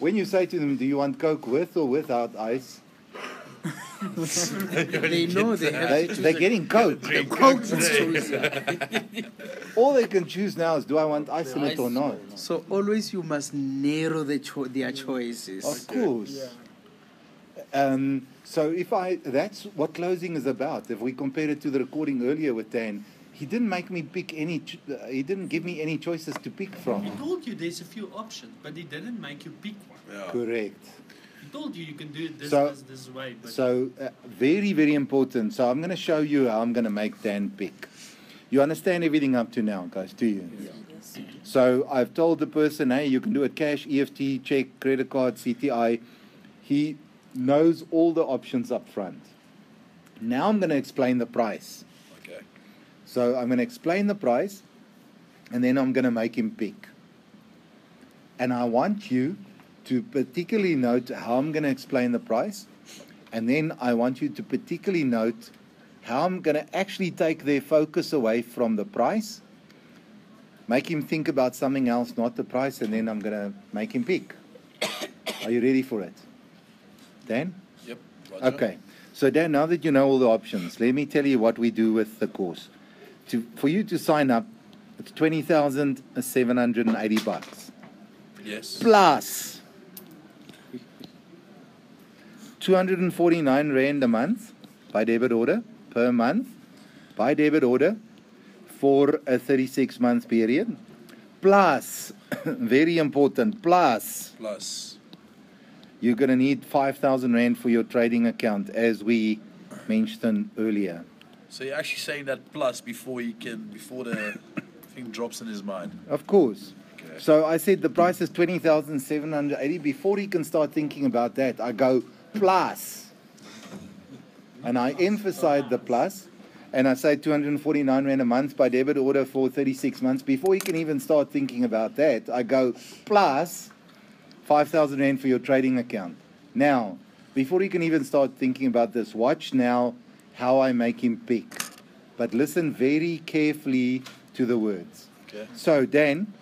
when you say to them, do you want Coke with or without ice? They know they have to choose. They're getting Coke. The Coke is chosen. All they can choose now is, do I want ice in it or not? So always you must narrow their choices. Of course. So that's what closing is about. If we compare it to the recording earlier with Dan, he didn't make me pick he didn't give me any choices to pick from. He told you there's a few options, but he didn't make you pick one. Yeah. Correct. He told you can do it this way. But So very, very important. So I'm going to show you how I'm going to make Dan pick. You understand everything up to now, guys, do you? Yes. So I've told the person, hey, you can do it cash, EFT, check, credit card, CTI. He knows all the options up front. Now I'm going to explain the price. Okay. So I'm going to explain the price, and then I'm going to make him pick. And I want you to particularly note how I'm going to explain the price, and then I want you to particularly note how I'm going to actually take their focus away from the price, make him think about something else, not the price, and then I'm going to make him pick. Are you ready for it? Dan? Yep. Roger. Okay. So Dan, now that you know all the options, let me tell you what we do with the course. For you to sign up, it's $20,780 Yes. plus 249 Rand a month by debit order per month by debit order for a 36-month period, plus very important, plus you're going to need 5,000 Rand for your trading account, as we mentioned earlier. So you're actually saying that plus before the thing drops in his mind. Of course. Okay. So I said the price is 20,780. Before he can start thinking about that, I go plus. And I emphasize the plus. And I say 249 Rand a month by debit order for 36 months. Before he can even start thinking about that, I go plus 5,000 Rand for your trading account. Now, before he can even start thinking about this, watch now how I make him pick. But listen very carefully to the words. Okay. So, Dan,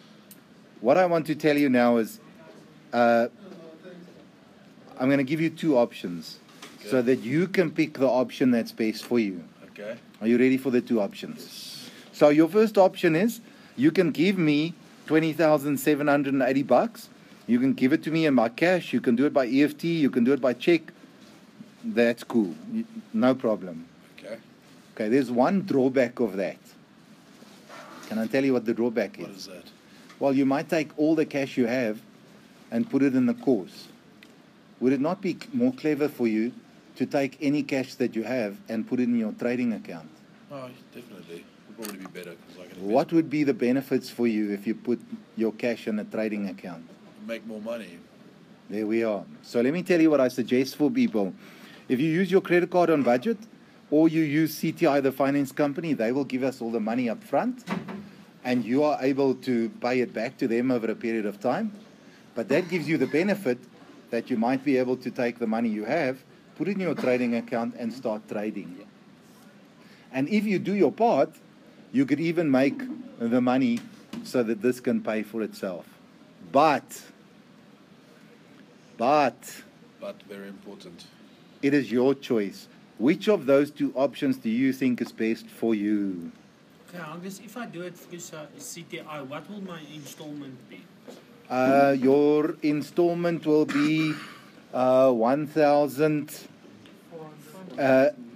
what I want to tell you now is I'm going to give you two options so that you can pick the option that's best for you. Okay. Are you ready for the two options? So your first option is you can give me $20,780. You can give it to me in my cash. You can do it by EFT. You can do it by check. That's cool. No problem. Okay. Okay, there's one drawback of that. Can I tell you what the drawback is? What is that? Well, you might take all the cash you have and put it in the course. Would it not be more clever for you to take any cash that you have and put it in your trading account? Oh, definitely. Would probably be better because I can What would be the benefits for you if you put your cash in a trading account? make more money. There we are. So let me tell you what I suggest for people. If you use your credit card on budget, or you use CTI, the finance company, they will give us all the money up front, and you are able to pay it back to them over a period of time. But that gives you the benefit that you might be able to take the money you have, put it in your trading account, and start trading. And if you do your part, you could even make the money so that this can pay for itself. But Very important. it is your choice. Which of those two options do you think is best for you? okay, Hardus, if I do it through CTI, what will my installment be? Your installment will be 1,000.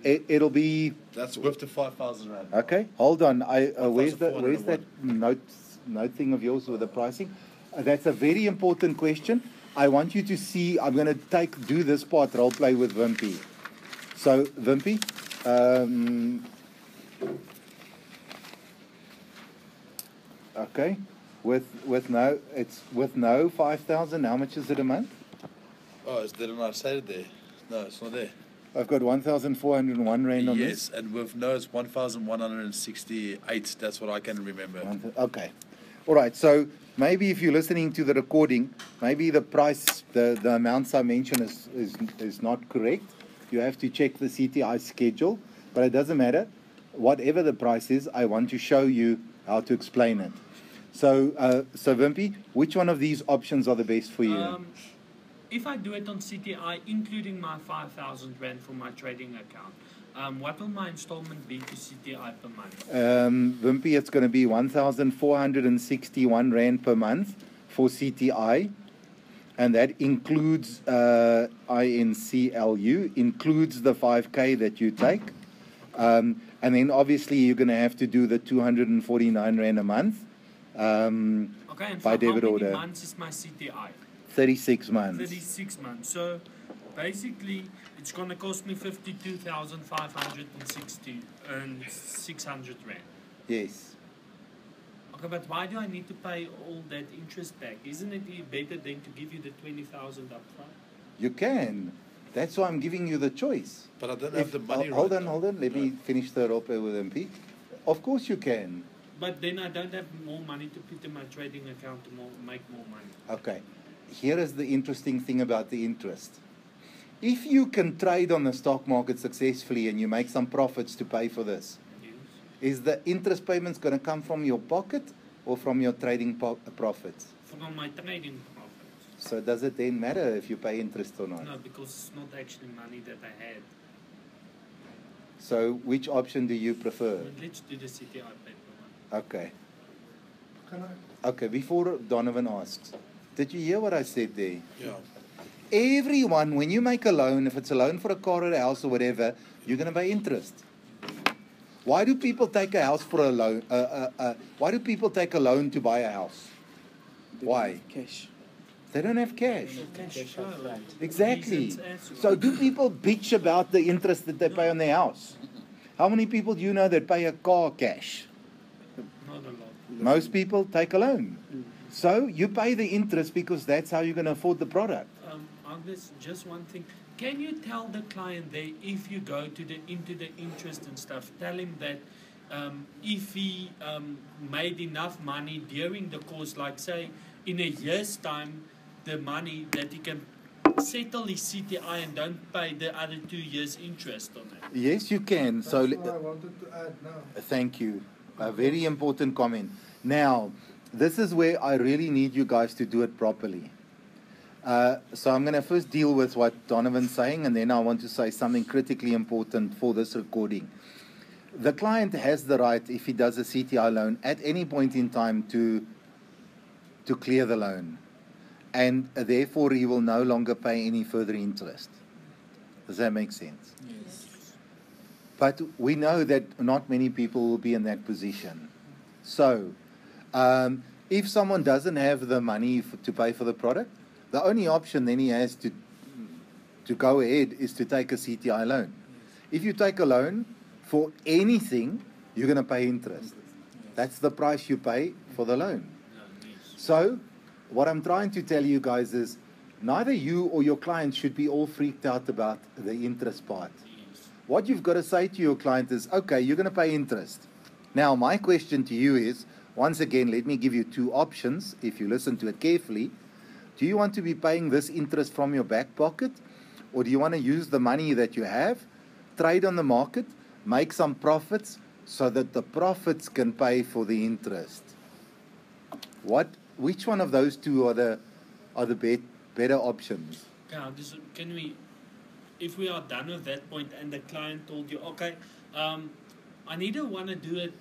It'll be That's worth the 5,000 Rand. okay. Hold on. Where's 1,401. that note thing of yours with the pricing? That's a very important question. I want you to see. I'm going to do this part role play with Wimpy. So Wimpy, okay. With no 5,000. How much is it a month? Oh, didn't I say it there? No, it's not there. I've got 1,401 Rand on Yes, this. and with no, it's 1,168. That's what I can remember. Okay. All right. So maybe if you're listening to the recording, maybe the price, the amounts I mentioned is not correct. You have to check the CTI schedule, but it doesn't matter. Whatever the price is, I want to show you how to explain it. So Wimpy, which one of these options are the best for you? if I do it on CTI, including my 5,000 rand for my trading account, what will my installment be to CTI per month? Wimpy, it's going to be 1,461 Rand per month for CTI. And that includes INCLU, includes the 5K that you take. And then obviously you're going to have to do the 249 Rand a month Okay, and by for debit how order. many months is my CTI? 36 months. 36 months. So basically, it's going to cost me 52,560 and 600 Rand. Yes. Okay, but why do I need to pay all that interest back? Isn't it better than to give you the 20,000 up front? You can. That's why I'm giving you the choice. But I don't have the money Hold right on, now. hold on. Let me finish the role play with MP. Of course you can. But then I don't have more money to put in my trading account to make more money. Okay. Here is the interesting thing about the interest. If you can trade on the stock market successfully and you make some profits to pay for this, Yes. is the interest payments going to come from your pocket or from your trading profits? From my trading profits. So does it then matter if you pay interest or not? No, because it's not actually money that I had. So which option do you prefer? But let's do the CTI paper one. Okay. Okay, before Donovan asks, did you hear what I said there? Yeah. Everyone, when you make a loan, if it's a loan for a car or a house or whatever, you're going to pay interest. Why do people take a house for a loan? Why do people take a loan to buy a house? Why? Cash. They don't have cash. Cash flow. Exactly. Reasons as well. So do people bitch about the interest that they pay on their house? How many people do you know that pay a car cash? Not a lot. Most people take a loan. So you pay the interest because that's how you're going to afford the product. Agnes, just one thing. Can you tell the client there, if you go to into the interest and stuff, tell him that if he made enough money during the course, like say in a year's time, the money that he can settle his CTI and don't pay the other 2 years interest on it? Yes, you can. So That's what I wanted to add now. thank you. A very important comment. Now, this is where I really need you guys to do it properly. So I'm going to first deal with what Donovan's saying, and then I want to say something critically important for this recording. The client has the right, if he does a CTI loan, at any point in time to clear the loan. And therefore, he will no longer pay any further interest. Does that make sense? Yes. But we know that not many people will be in that position. So, if someone doesn't have the money to pay for the product, the only option then he has to go ahead is to take a CTI loan. If you take a loan for anything, you're going to pay interest. That's the price you pay for the loan. So, what I'm trying to tell you guys is, neither you or your client should be all freaked out about the interest part. What you've got to say to your client is, okay, you're going to pay interest. Now, my question to you is, once again, let me give you two options, if you listen to it carefully. Do you want to be paying this interest from your back pocket? Or do you want to use the money that you have, trade on the market, make some profits, so that the profits can pay for the interest? Which one of those two are the better options? Yeah, can we, if we are done with that point and the client told you, okay, I neither want to do it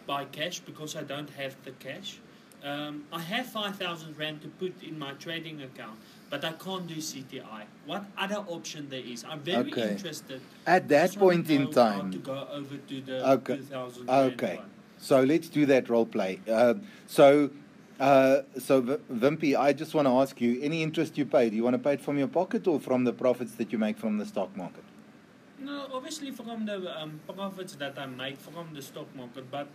by cash because I don't have the cash. I have 5,000 Rand to put in my trading account, but I can't do CTI. What other option there is? I'm very interested. At that Just want point to in know time. how to go over to the Okay. 2,000 Rand Okay. one. So let's do that role play. So Wimpy, I just want to ask you, any interest you pay, do you want to pay it from your pocket or from the profits that you make from the stock market? No, obviously from the profits that I make from the stock market, but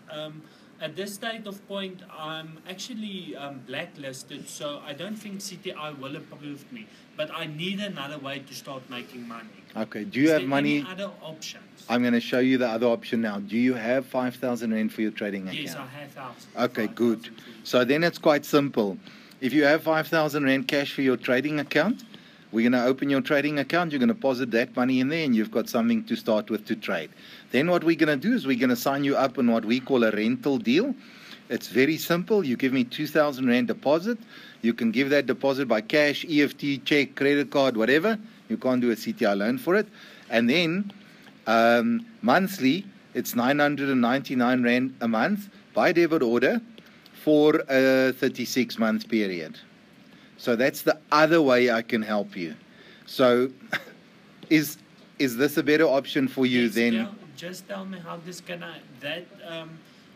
at this state of point, I'm actually blacklisted, so I don't think CTI will approve me. But I need another way to start making money. Okay, do you Is have there money? any other options? I'm going to show you the other option now. Do you have 5,000 Rand for your trading account? Yes, I have 1,000. Okay, good. 5,000. So then it's quite simple. If you have 5,000 Rand cash for your trading account, we're going to open your trading account, you're going to deposit that money in there, and you've got something to start with to trade. Then what we're going to do is we're going to sign you up on what we call a rental deal. It's very simple. You give me 2,000 Rand deposit, You can give that deposit by cash, EFT, check, credit card, whatever. You can't do a CTI loan for it. And then monthly, it's 999 Rand a month by debit order for a 36-month period. So that's the other way I can help you. So is this a better option for you then? Just tell me how this can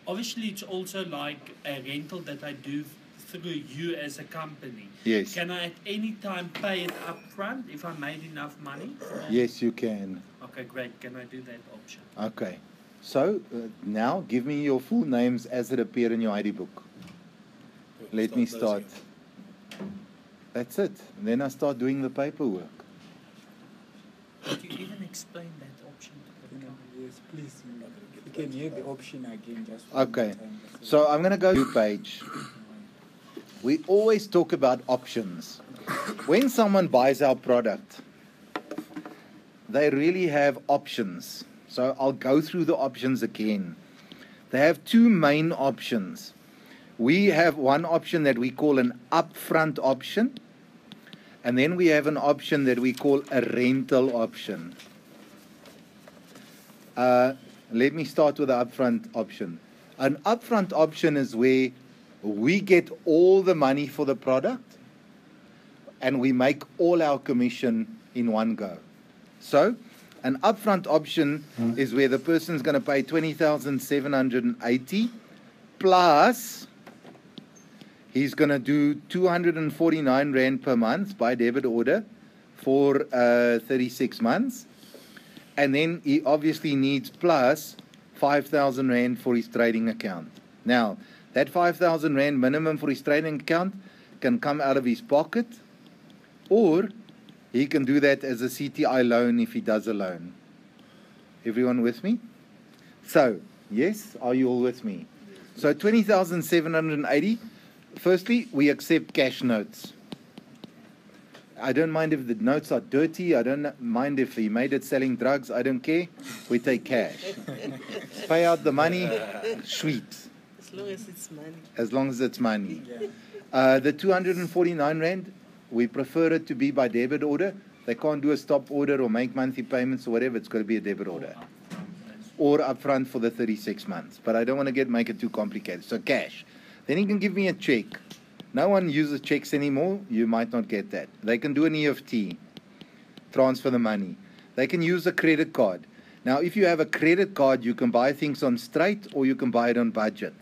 obviously it's also like a rental that I do through you as a company. Yes. Can I at any time pay it up front if I made enough money? Yes, you can. Okay, great. Can I do that option? Okay. So now give me your full names as it appear in your ID book. Let me start. That's it. And then I start doing the paperwork. Could you even explain that option to the company? Yes, please. You can hear the option again. Just Okay. So I'm going to go to the page. We always talk about options. When someone buys our product, they really have options. So I'll go through the options again. They have two main options. We have one option that we call an upfront option, and then we have an option that we call a rental option. Let me start with the upfront option. An upfront option is where we get all the money for the product and we make all our commission in one go. So an upfront option is where the person's going to pay 20,780 plus he's going to do 249 Rand per month by debit order for 36 months. And then he obviously needs plus 5,000 Rand for his trading account. Now, that 5,000 Rand minimum for his trading account can come out of his pocket, or he can do that as a CTI loan if he does a loan. Everyone with me? So, yes, are you all with me? So 20,780. Firstly, we accept cash notes. I don't mind if the notes are dirty. I don't mind if he made it selling drugs. I don't care. We take cash. Pay out the money. Sweet. As long as it's money. As long as it's money. The 249 Rand, we prefer it to be by debit order. They can't do a stop order or make monthly payments or whatever. It's got to be a debit order. Or upfront for the 36 months. But I don't want to make it too complicated. So cash. Then he can give me a check. No one uses checks anymore. You might not get that. They can do an EFT, transfer the money. They can use a credit card. Now, if you have a credit card, you can buy things on straight or you can buy it on budget.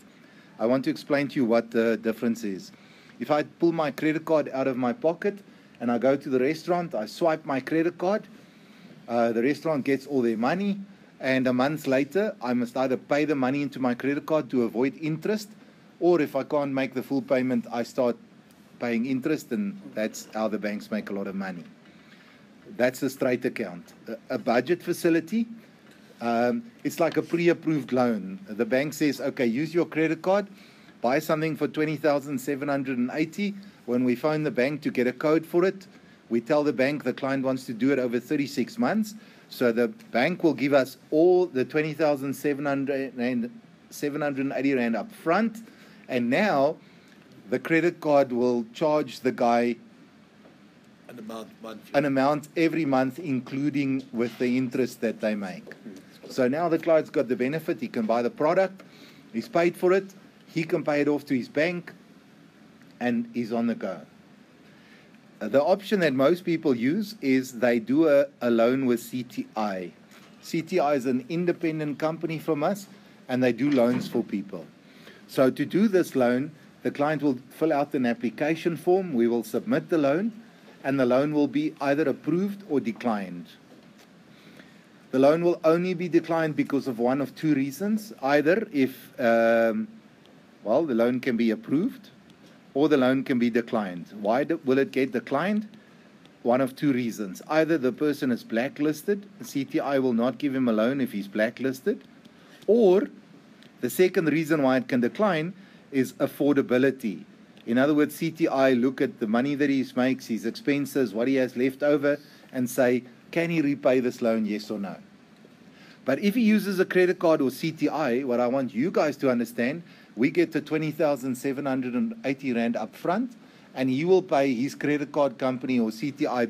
I want to explain to you what the difference is. If I pull my credit card out of my pocket and I go to the restaurant, I swipe my credit card, the restaurant gets all their money, and a month later, I must either pay the money into my credit card to avoid interest, or if I can't make the full payment, I start paying interest, and that's how the banks make a lot of money. That's a straight account. A budget facility, it's like a pre-approved loan. The bank says, okay, use your credit card, buy something for 20,780. When we phone the bank to get a code for it, we tell the bank the client wants to do it over 36 months. So the bank will give us all the 20,780 Rand up front. And now the credit card will charge the guy an amount every month, including with the interest that they make. So now the client's got the benefit. He can buy the product. He's paid for it. He can pay it off to his bank. And he's on the go. The option that most people use is they do a loan with CTI. CTI is an independent company from us, and they do loans for people. So to do this loan, the client will fill out an application form. We will submit the loan, and the loan will be either approved or declined. The loan will only be declined because of one of two reasons. Either if, the loan can be approved, or the loan can be declined. Why will it get declined? One of two reasons. Either the person is blacklisted, CTI will not give him a loan if he's blacklisted, or the second reason why it can decline is affordability. In other words, CTI look at the money that he makes, his expenses, what he has left over, and say, can he repay this loan, yes or no? But if he uses a credit card or CTI, what I want you guys to understand, we get the 20,780 Rand up front, and he will pay his credit card company or CTI